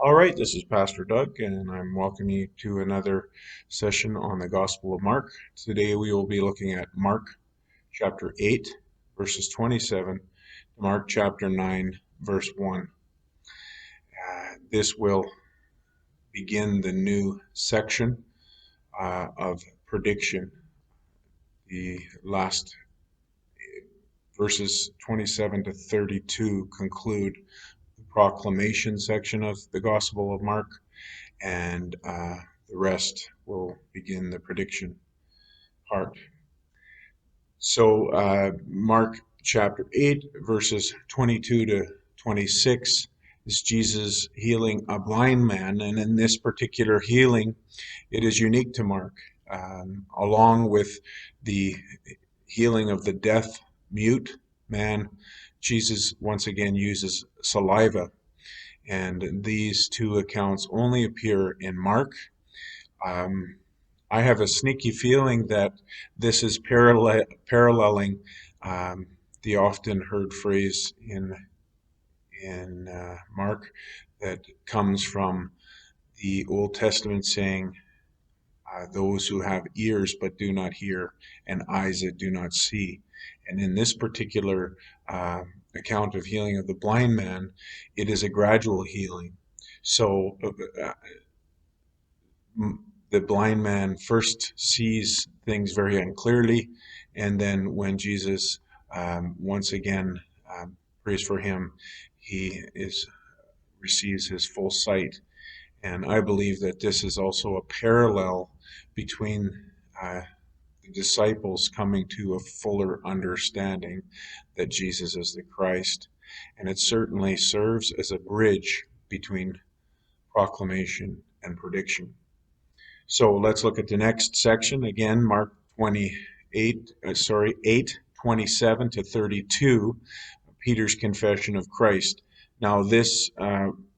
All right, this is Pastor Doug, and I'm welcoming you to another session on the Gospel of Mark. Today we will be looking at Mark chapter 8, verses 27 to Mark chapter 9, verse 1. This will begin the new section of prediction. The last verses 27 to 32 conclude the proclamation section of the Gospel of Mark, and the rest will begin the prediction part. So, Mark chapter 8, verses 22 to 26 is Jesus healing a blind man. And in this particular healing, it is unique to Mark, along with the healing of the deaf mute man. Jesus once again uses saliva. And these two accounts only appear in Mark. I have a sneaky feeling that this is paralleling the often heard phrase in Mark that comes from the Old Testament saying, those who have ears but do not hear and eyes that do not see. And in this particular account of healing of the blind man, it is a gradual healing. So the blind man first sees things very unclearly, and then when Jesus once again prays for him, he receives his full sight. And I believe that this is also a parallel between the disciples coming to a fuller understanding that Jesus is the Christ. And it certainly serves as a bridge between proclamation and prediction. So let's look at the next section again, Mark 8:27 to 32, Peter's confession of Christ. Now this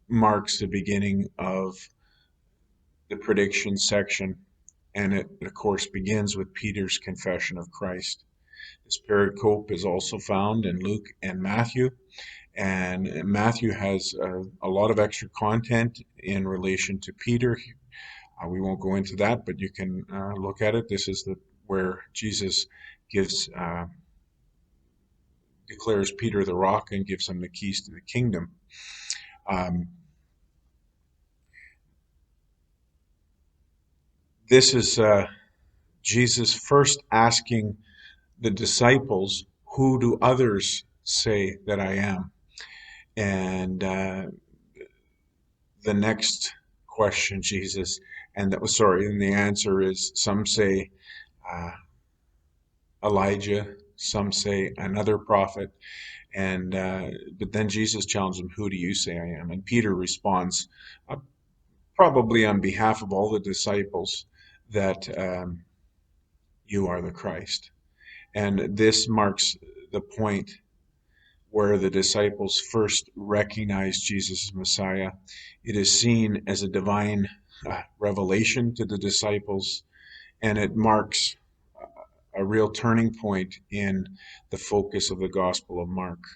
marks the beginning of the prediction section, and it of course begins with Peter's confession of Christ. This pericope is also found in Luke and Matthew, and Matthew has a lot of extra content in relation to Peter. We won't go into that, but you can look at it. This is where Jesus declares Peter the rock and gives him the keys to the kingdom. This is Jesus first asking the disciples, "Who do others say that I am?" And the next question, and the answer is, some say Elijah, some say another prophet, and but then Jesus challenged them, "Who do you say I am?" And Peter responds, probably on behalf of all the disciples, that you are the Christ. And this marks the point where the disciples first recognize Jesus as Messiah. It is seen as a divine revelation to the disciples, and it marks a real turning point in the focus of the Gospel of Mark.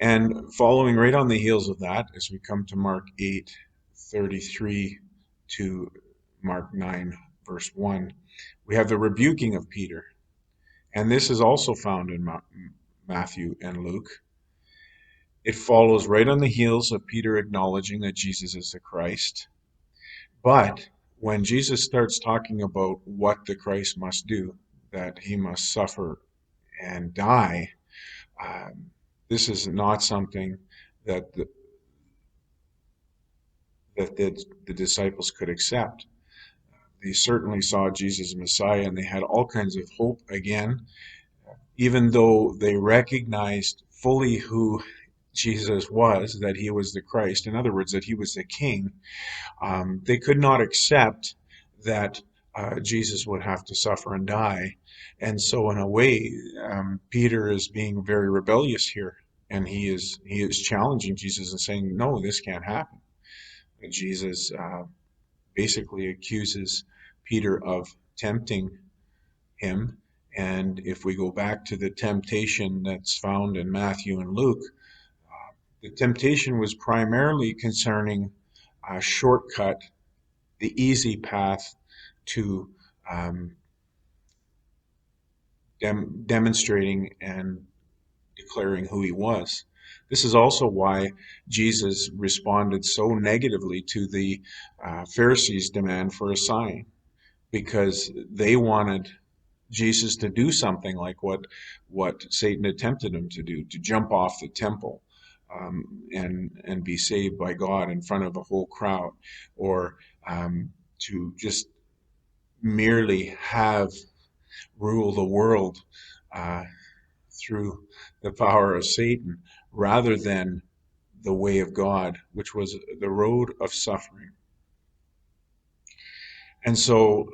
And following right on the heels of that, as we come to Mark 8:33 to Mark 9, verse 1, we have the rebuking of Peter. And this is also found in Matthew and Luke. It follows right on the heels of Peter acknowledging that Jesus is the Christ. But when Jesus starts talking about what the Christ must do, that he must suffer and die, this is not something that the disciples could accept. They certainly saw Jesus as Messiah, and they had all kinds of hope again, even though they recognized fully who Jesus was, that he was the Christ, in other words, that he was the King. They could not accept that Jesus would have to suffer and die. And so in a way, Peter is being very rebellious here, and he is challenging Jesus and saying, no, this can't happen. And Jesus basically accuses Peter of tempting him. And if we go back to the temptation that's found in Matthew and Luke, The temptation was primarily concerning a shortcut, the easy path to um, demonstrating and declaring who he was. This is also why Jesus responded so negatively to the Pharisees' demand for a sign, because they wanted Jesus to do something like what Satan attempted him to do, to jump off the temple and be saved by God in front of a whole crowd, or to just merely have rule the world uh, through the power of Satan, rather than the way of God, which was the road of suffering. And so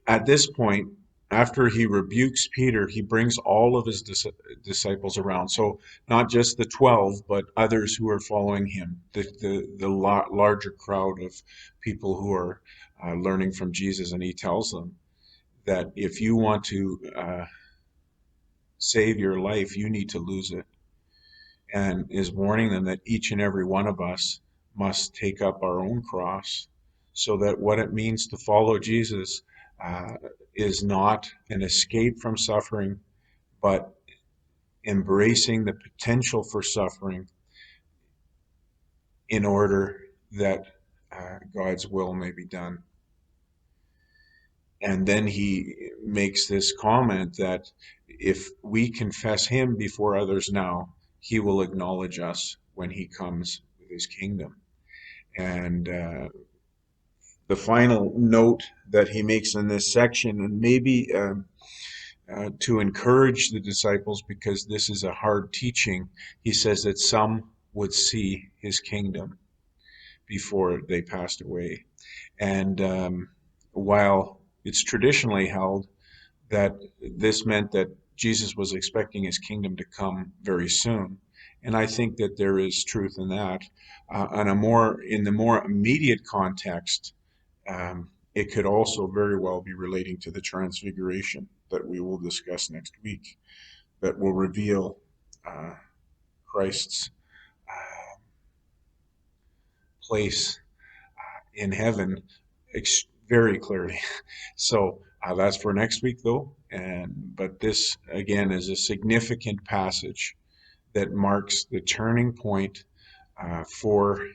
at this point, after he rebukes Peter, he brings all of his disciples around. So not just the 12, but others who are following him, the larger crowd of people who are learning from Jesus. And he tells them that if you want to save your life, you need to lose it. And is warning them that each and every one of us must take up our own cross, so that what it means to follow Jesus uh, is not an escape from suffering, but embracing the potential for suffering in order that God's will may be done. And then he makes this comment that if we confess him before others now, he will acknowledge us when he comes with his kingdom. And the final note that he makes in this section, and maybe to encourage the disciples, because this is a hard teaching, he says that some would see his kingdom before they passed away. And while it's traditionally held that this meant that Jesus was expecting his kingdom to come very soon, and I think that there is truth in that. In the more immediate context, it could also very well be relating to the transfiguration that we will discuss next week, that will reveal uh, Christ's place in heaven very clearly. So that's for next week, though. But this again is a significant passage that marks the turning point for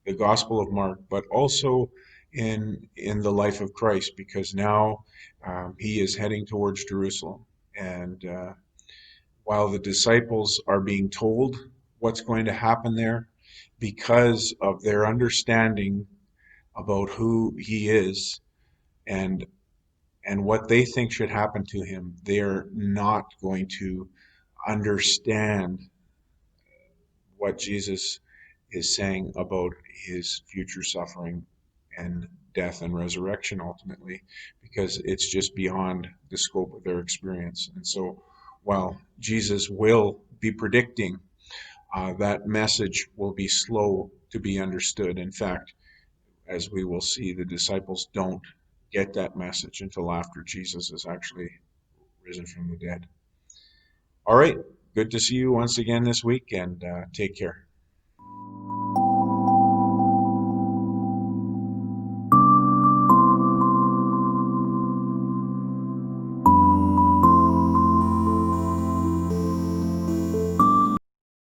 the Gospel of Mark, but also in the life of Christ, because now he is heading towards Jerusalem, and while the disciples are being told what's going to happen there, because of their understanding about who he is and what they think should happen to him, they're not going to understand what Jesus is saying about his future suffering and death and resurrection ultimately, because it's just beyond the scope of their experience. And so while Jesus will be predicting, that message will be slow to be understood. In fact, as we will see, the disciples don't get that message until after Jesus is actually risen from the dead. All right, good to see you once again this week, and take care.